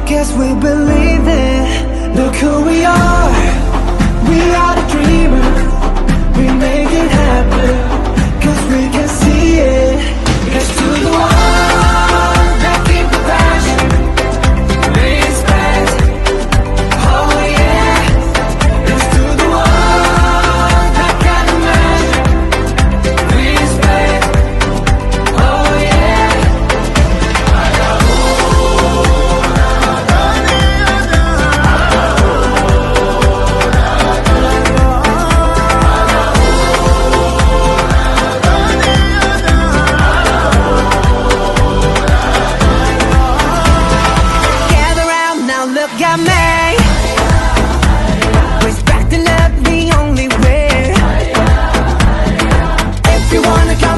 Guess we believe it. Look who we are. We are the dreamers. We make it happen. Cause we can see it. It's to the one that keep the passion. Respect. Oh yeah. It's to the one that got the magic. Respect. Oh yeah. Gather round now, look at me. Respect and love the only way. If you wanna come